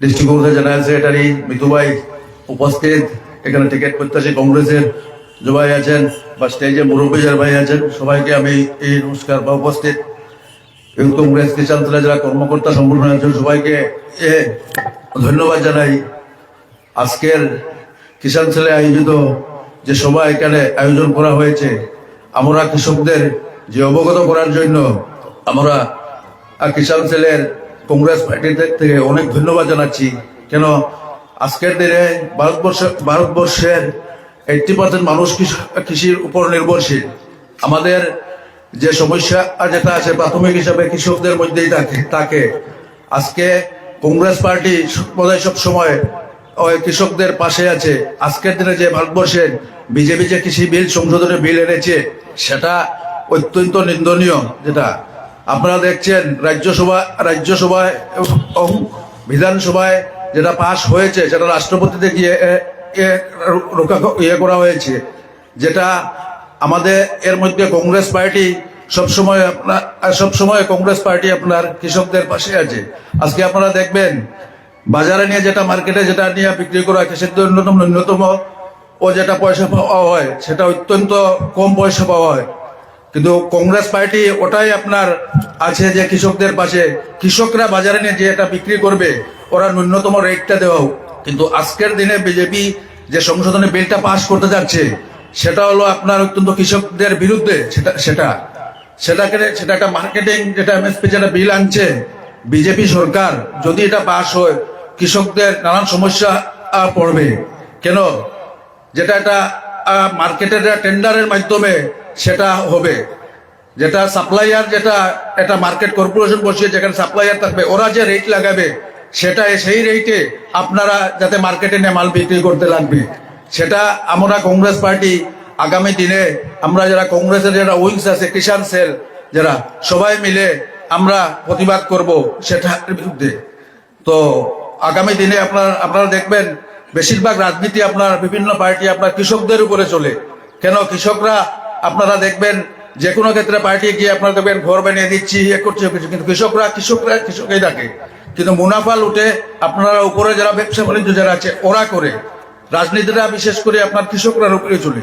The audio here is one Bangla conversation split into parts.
ডিস্ট্রিক্ট কংগ্রেসের জেনারেল সেক্রেটারি মিতু ভাই উপস্থিত, এখানে টিকিট প্রত্যাশী কংগ্রেসের যে ভাই আছেন বা স্টেজে মুরব্বী যারা ভাই আছেন, সবাইকে আমি এই নমস্কার বা উপস্থিত ইউথ কংগ্রেস কিষাণ সেলের যারা কর্মকর্তা সম্পূর্ণ আছেন সবাইকে ধন্যবাদ জানাই। আজকের কিষাণ সেলে আয়োজিত যে সভা এখানে আয়োজন করা হয়েছে, আমরা কৃষকদের যে অবগত করার জন্য আমরা কিষাণ সেলের কংগ্রেস পার্টি থেকে অনেক ধন্যবাদ জানাচ্ছি। কেন আজকের দিনে ভারতবর্ষের 80% মানুষ কৃষির উপর নির্ভরশীল। আমাদের যে সমস্যা যেটা আছে প্রাথমিক হিসাবে কৃষকদের মধ্যেই থাকে। আজকে কংগ্রেস পার্টি সব সময় কৃষকদের পাশে আছে। আজকের দিনে যে ভারতবর্ষের বিজেপি যে কৃষি বিল সংশোধনী বিল এনেছে সেটা অত্যন্ত নিন্দনীয়। যেটা আপনারা দেখছেন রাজ্যসভায় এবং বিধানসভায় যেটা পাশ হয়েছে সেটা রাষ্ট্রপতিতে গিয়ে করা হয়েছে, যেটা আমাদের এর মধ্যে কংগ্রেস পার্টি সবসময় কংগ্রেস পার্টি আপনার কৃষকদের পাশে আছে। আজকে আপনারা দেখবেন বাজারে নিয়ে যেটা মার্কেটে যেটা নিয়ে বিক্রি করা হয় কৃষকদের ন্যূনতম ও যেটা পয়সা পাওয়া হয় সেটা অত্যন্ত কম পয়সা পাওয়া হয়, কিন্তু কংগ্রেস পার্টি ওটাই আপনার আছে যে কৃষকদের পাশে। কৃষকরা বাজারে নিয়ে যে এটা বিক্রি করবে ওরা ন্যূনতম রেটটা দেওয়া। কিন্তু আজকের দিনে বিজেপি যে সংশোধনী বিলটা পাশ করতে যাচ্ছে সেটা হলো আপনার অত্যন্ত কৃষকদের বিরুদ্ধে। সেটা একটা মার্কেটিং যেটা এমএসপি যেটা বিল আনছে বিজেপি সরকার, যদি এটা পাশ হয় কৃষকদের নানান সমস্যা পড়বে। কেন যেটা একটা মার্কেটের টেন্ডারের মাধ্যমে সেটা হবে, যেটা সাপ্লাইয়ার যেটা একটা মার্কেট কর্পোরেশন বসিয়ে যেখানে সাপ্লাইয়ার থাকবে ওরা যে রেট লাগাবে সেটা সেই রেটে আপনারা যাতে মার্কেটে নিয়ে মাল বিক্রি করতে লাগবে। সেটা আমরা কংগ্রেস পার্টি আগামী দিনে আমরা যারা কংগ্রেসের যারা উইংস আছে কিষাণ সেল যারা সবাই মিলে আমরা প্রতিবাদ করব সেটার বিরুদ্ধে। তো আগামী দিনে আপনারা দেখবেন বেশিরভাগ রাজনীতি আপনার বিভিন্ন পার্টি আপনার কৃষকদের উপরে চলে। কেন কৃষকরা আপনারা দেখবেন যে কোনো ক্ষেত্রে পার্টি গিয়ে আপনারা দেখবেন ঘর বানিয়ে দিচ্ছি করছে কিছু, কিন্তু কৃষকই থাকে। কিন্তু মুনাফা লুটে আপনারা উপরে যারা ব্যবসা বাণিজ্য যারা আছে ওরা করে, রাজনীতিটা বিশেষ করে আপনার কৃষকরা উপরে চলে।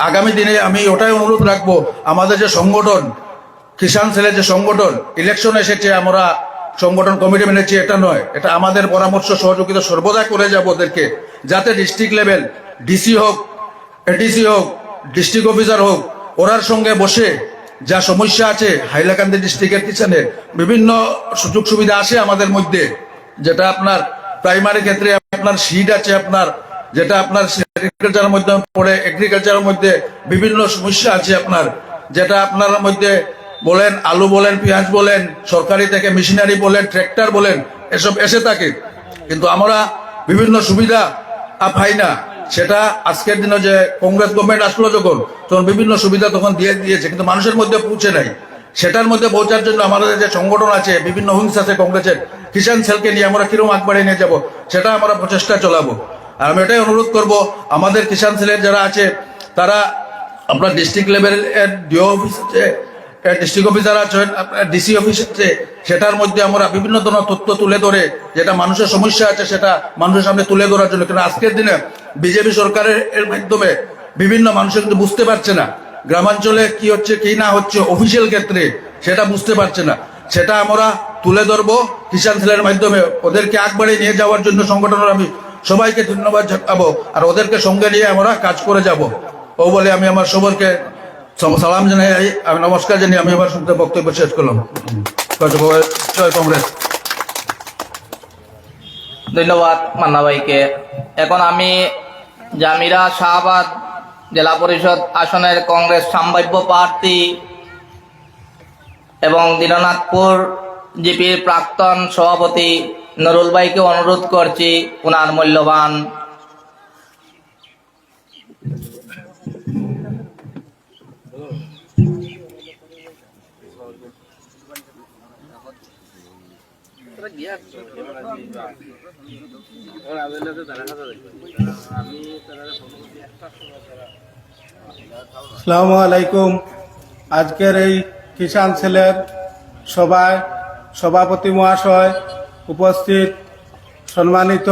আগামী দিনে আমি ওটাই অনুরোধ রাখবো, আমাদের যে সংগঠন কিষাণ সেলের যে সংগঠন ইলেকশন এসেছে আমরা সংগঠন কমিটি মেনেছি এটা নয়, এটা আমাদের পরামর্শ সহযোগিতা সর্বদা করে যাব ওদেরকে, যাতে ডিস্ট্রিক্ট লেভেল ডিসি হোক এডিসি হোক ডিস্ট্রিক্ট অফিসার হোক ওরার সঙ্গে বসে যা সমস্যা আছে হাইলাকান্দি ডিস্ট্রিক্টের কিষাণের বিভিন্ন সুযোগ সুবিধা আছে আমাদের মধ্যে, যেটা আপনার প্রাইমারি ক্ষেত্রে আপনার সিড আছে আপনার, যেটা আপনার এগ্রিকালচারের মধ্যে পড়ে এগ্রিকালচারের মধ্যে বিভিন্ন সমস্যা আছে আপনার, যেটা আপনার মধ্যে বলেন আলু বলেন পেঁয়াজ বলেন সরকারি থেকে মেশিনারি বলেন ট্র্যাক্টর বলেন এসব এসে থাকে, কিন্তু আমরা বিভিন্ন সুবিধা পাই না। সেটা আজকের দিনে যে কংগ্রেস গভর্নমেন্ট আসলো তখন বিভিন্ন সুবিধা তখন দিয়েছে, কিন্তু মানুষের মধ্যে পৌঁছে নাই। সেটার মধ্যে পৌঁছার জন্য আমাদের যে সংগঠন আছে বিভিন্ন উইংস আছে কংগ্রেসের কিষাণ সেলকে নিয়ে আমরা কিরকম আগবাড়িয়ে নিয়ে যাব সেটা আমরা প্রচেষ্টা চালাবো। আর আমি এটাই অনুরোধ করব আমাদের কিষাণ সেলের যারা আছে তারা আপনার ডিস্ট্রিক্ট লেভেলের ডিও অফিস আছে, ডিস্ট্রিক্ট অফিসার আছেন, ডিসি অফিস আছে, সেটার মধ্যে আমরা বিভিন্ন ধরনের তথ্য তুলে ধরে যেটা মানুষের সমস্যা আছে সেটা মানুষের সামনে তুলে ধরার জন্য। কারণ আজকের দিনে বিজেপি সরকারের মাধ্যমে বিভিন্ন মানুষের কিন্তু বুঝতে পারছে না গ্রামাঞ্চলে কি হচ্ছে কি না হচ্ছে, অফিসিয়াল ক্ষেত্রে সেটা বুঝতে পারছে না। সেটা আমরা তুলে ধরবো কিষাণ সেলের মাধ্যমে, ওদেরকে আগবাড়ে নিয়ে যাওয়ার জন্য সংগঠনের আমি সবাইকে ধন্যবাদ জানাবো আর ওদেরকে সঙ্গে নিয়ে আমরা কাজ করে যাব। ও বলে আমি আমার সবাইকে সালাম জানাই, আমি নমস্কার জানিয়ে আমি আমার শুনতে বক্তব্য শেষ করলাম। জয় কংগ্রেস। ধন্যবাদ মান্না ভাইকে। এখন আমি জামিরা শাহবাদ জেলা পরিষদ আসনের কংগ্রেস সম্ভাব্য প্রার্থী এবং দীননাথপুর জিপির প্রাক্তন সভাপতি নুরুল ভাইকে অনুরোধ করছি ওনার মূল্যবান আসসালামু আলাইকুম। আজকের এই কিষাণ সেলের সভায় সভাপতি মহাশয়, উপস্থিত সম্মানিত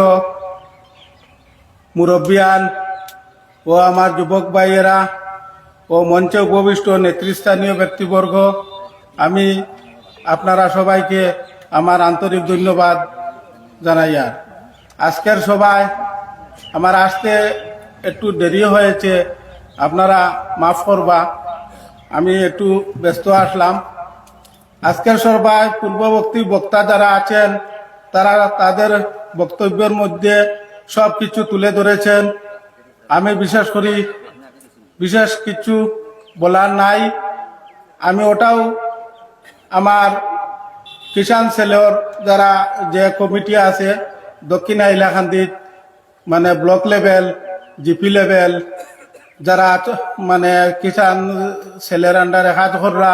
মুরব্বিয়ান ও আমার যুবক ভাইয়েরা ও মঞ্চে উপবিষ্ট নেতৃস্থানীয় ব্যক্তিবর্গ, আমি আপনারা সবাইকে আমার আন্তরিক ধন্যবাদ জানাই। আর আজকের সভায় আমার আসতে একটু দেরি হয়েছে, আপনারা মাফ করবা, আমি একটু ব্যস্ত আসলাম। আজকের সভায় পূর্ববর্তী বক্তা যারা আছেন তারা তাদের বক্তব্যের মধ্যে সব কিছু তুলে ধরেছেন। আমি বিশেষ কিছু বলার নাই। আমি ওটাও আমার কিষাণ সেলের যারা যে কমিটি আছে দক্ষিণা ইলাকান্দিত, মানে ব্লক লেভেল, জিপি লেভেল, যারা মানে কিষাণ সেলের আন্ডারে কাজ কররা,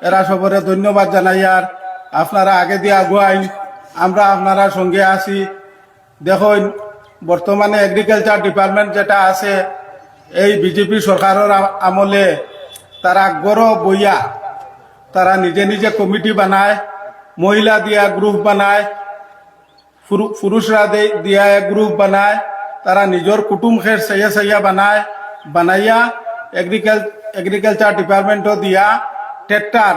এরা সবরে ধন্যবাদ জানাই। আর আপনারা আগে দিয়ে আগুয়াই, আমরা আপনারা সঙ্গে আছি। দেখুন, বর্তমানে এগ্রিকালচার ডিপার্টমেন্ট যেটা আছে, এই বিজেপি সরকারের আমলে তারা গড় বইয়া তারা নিজে নিজে কমিটি বানায়, মহিলা দিয়া গ্রুপ বানায়, পুরুষরা দিয়া গ্রুপ বানায়, তারা নিজের কুটুম খের সাইয়া বানাইয়া এগ্রিকালচার ডিপার্টমেন্টও দিয়া ট্রেক্টর,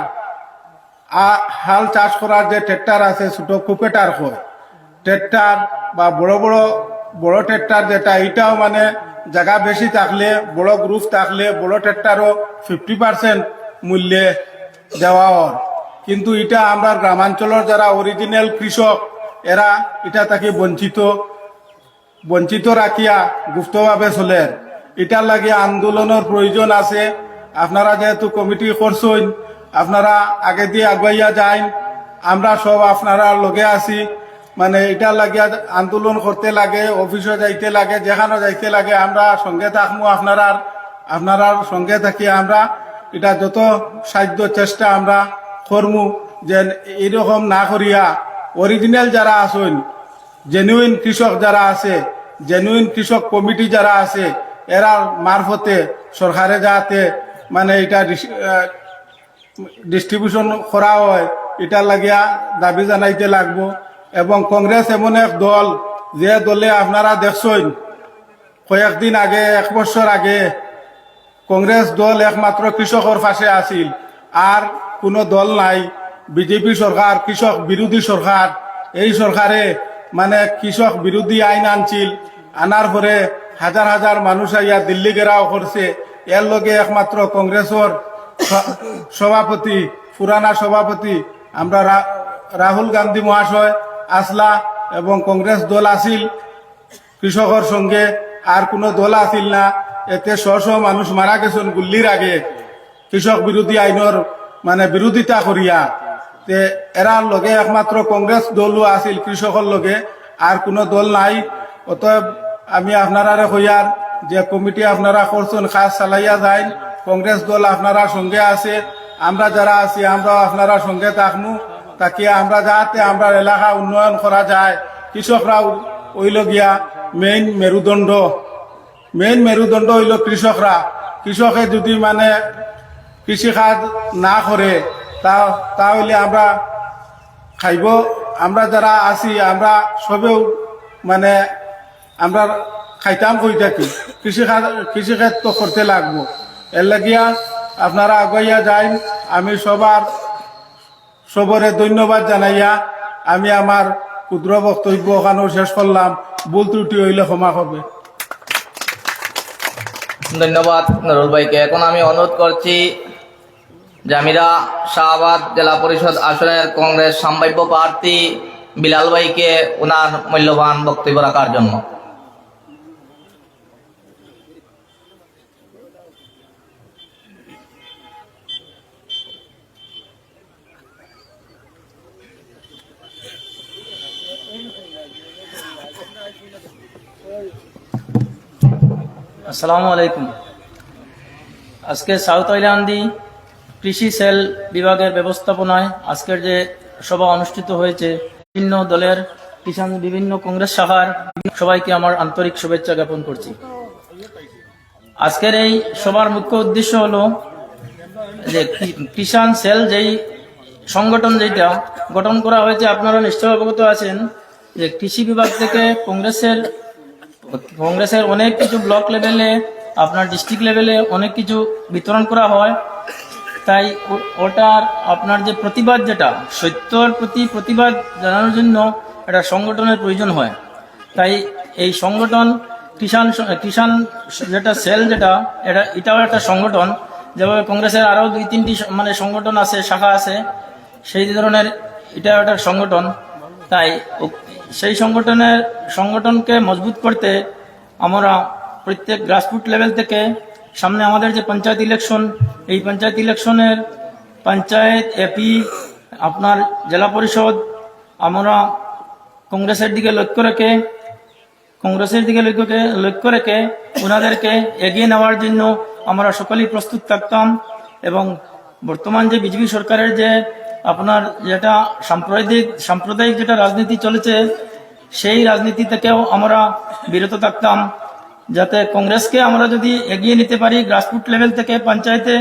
হাল চাষ করার যে ট্রেক্টর আছে ছোট কুপেটার হয় ট্রেক্টর বা বড় ট্রেক্টর যেটা, এটাও মানে জায়গা বেশি থাকলে, বড় গ্রুপ থাকলে বড় ট্রেক্টরও 50% মূল্যে দেওয়া হয়। কিন্তু এটা আমরা গ্রামাঞ্চলের যারা অরিজিনাল কৃষক, এরা এটা তাকে বঞ্চিত রাখিয়া গুপ্তভাবে চলে। এটার লাগে আন্দোলনের প্রয়োজন আছে। আপনারা যেহেতু কমিটি করছেন, আপনারা আগে দিয়ে আগুয়াইয়া যান, আমরা সব আপনারা লগে আছি। মানে এটার লাগে আন্দোলন করতে লাগে, অফিসে যাইতে লাগে, যেখানে যাইতে লাগে, আমরা সঙ্গে থাকবো। আপনারা সঙ্গে থাকি আমরা এটা যত সাধ্য চেষ্টা আমরা করবো, যে এইরকম না করিয়া অরিজিনাল যারা আছেন, জেনুইন কৃষক যারা আছে, জেনুইন কৃষক কমিটি যারা আছে, এরা মারফতে সরকারে যাতে মানে এটা ডিস্ট্রিবিউশন করা হয়, এটার লাগিয়া দাবি জানাইতে লাগবো। এবং কংগ্রেস এমন এক দল, যে দলে আপনারা দেখছেন কয়েকদিন আগে, 1 বছর আগে কংগ্রেস দল একমাত্র কৃষকের পাশে আছিল, আর কোনো দল নাই। বিজেপি সরকার কৃষক বিরোধী সরকার। এই সরকারে মানে কৃষক বিরোধী আইন আনছিল, আনার পরে হাজার হাজার মানুষ আইয়া দিল্লি ঘেরাও করছে। এর লগে একমাত্র কংগ্রেসের সভাপতি, পুরানা সভাপতি আমরা রাহুল গান্ধী মহাশয় আসলা, এবং কংগ্রেস দল আসিল কৃষকের সঙ্গে, আর কোনো দল আসিল না। এতে শশ মানুষ মারা গেছেন গুল্লির আগে, কৃষক বিরোধী আইনের মানে বিরোধিতা করিয়া। তে এরার লগে একমাত্র কংগ্রেস দলও আসিল কৃষকের লগে, আর কোনো দল নাই। অতএব আমি আপনারা কইয়ার যে কমিটি আপনারা করছেন, কাজ চালাইয়া যায়। কংগ্রেস দল আপনারা সঙ্গে আছে, আমরা যারা আছি আমরা আপনারা সঙ্গে থাকবো, তাকে আমরা যাতে আমরা এলাকা উন্নয়ন করা যায়। কৃষকরা হইল গিয়া মেইন মেরুদণ্ড হইল কৃষকরা। কৃষকে যদি মানে কৃষিকাজ না করে তাহলে আমরা খাইব, আমরা যারা আছি আমরা সবেও মানে আমরা খাইতাম কই থাকি, কৃষিকাজ তো করতে লাগবো। এর লাগিয়া আপনারা আগাইয়া যান। আমি সবরে ধন্যবাদ জানাইয়া আমি আমার ক্ষুদ্র বক্তব্য ওখানেও শেষ করলাম। ভুল ত্রুটি হইলে ক্ষমা হবে। ধন্যবাদ নুরুল ভাইকে। এখন আমি অনুরোধ করছি জামিরা শাহবাদ জেলা পরিষদ আসনের কংগ্রেস সম্ভাব্য প্রার্থী বিলাল ভাইকে ওনার মূল্যবান বক্তব্য রাখার জন্য। আসসালামু আলাইকুম। আজকে সাউথ আইল্যান্ডি কৃষি সেল বিভাগের ব্যবস্থাপনায় আজকের যে সভা অনুষ্ঠিত হয়েছে, বিভিন্ন দলের কিষাণ, বিভিন্ন কংগ্রেস শাখার সবাইকে আমার আন্তরিক শুভেচ্ছা জ্ঞাপন করছি। আজকের এই সভার মুখ্য উদ্দেশ্য হলো যে কিষাণ সেল যেই সংগঠন যেটা গঠন করা হয়েছে, আপনারা নিশ্চয় অবগত আছেন যে কৃষি বিভাগ থেকে কংগ্রেসের অনেক কিছু ব্লক লেভেলে, আপনার ডিস্ট্রিক্ট লেভেলে অনেক কিছু বিতরণ করা হয়। তাই ওটার আপনার যে প্রতিবাদ, যেটা সত্যর প্রতি প্রতিবাদ জানানোর জন্য একটা সংগঠনের প্রয়োজন হয়। তাই এই সংগঠন কিষাণ যেটা সেল, এটাও একটা সংগঠন। যেভাবে কংগ্রেসের আরো 2-3টি মানে সংগঠন আছে, শাখা আছে, সেই ধরনের এটাও একটা সংগঠন। তাই সেই সংগঠনকে মজবুত করতে আমরা প্রত্যেক গ্রাসরুট লেভেল থেকে সামনে আমাদের যে পঞ্চায়েত ইলেকশন, এই পঞ্চায়েত ইলেকশনের পঞ্চায়েত, এপি, আপনার জেলা পরিষদ, আমরা কংগ্রেসের দিকে লক্ষ্য রেখে ওনাদেরকে এগিয়ে নেওয়ার জন্য আমরা সকলেই প্রস্তুত থাকতাম। এবং বর্তমান যে বিজেপি সরকারের যে আপনার যেটা সাম্প্রদায়িক যেটা রাজনীতি চলেছে, সেই রাজনীতি থেকেও আমরা বিরত থাকতাম, যাতে কংগ্রেসকে আমরা যদি এগিয়ে নিতে পারি গ্রাসরুট লেভেল থেকে পঞ্চায়েতে,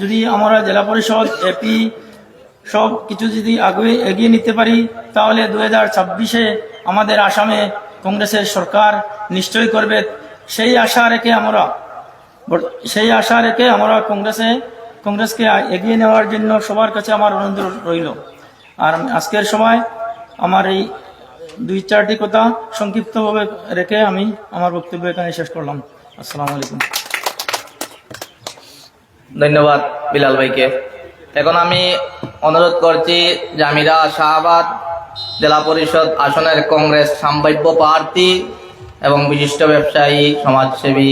যদি আমরা জেলা পরিষদ, এপি সব কিছু যদি এগিয়ে নিতে পারি, তাহলে 2026-এ আমাদের আসামে কংগ্রেসের সরকার নিশ্চয়ই করবে। সেই আশা রেখে আমরা কংগ্রেসকে এগিয়ে নেওয়ার জন্য সবার কাছে আমার অনুরোধ রইল। আর আজকের সময় আমার এই 2-4টি কথা সংক্ষিপ্তভাবে রেখে আমি আমার বক্তব্য এখানে শেষ করলাম। আসসালামু আলাইকুম। ধন্যবাদ বিলাল ভাইকে। এখন আমি অনুরোধ করছি জামিরা শাহবাদ জেলা পরিষদ আসনের কংগ্রেস সম্ভাব্য প্রার্থী এবং বিশিষ্ট ব্যবসায়ী, সমাজসেবী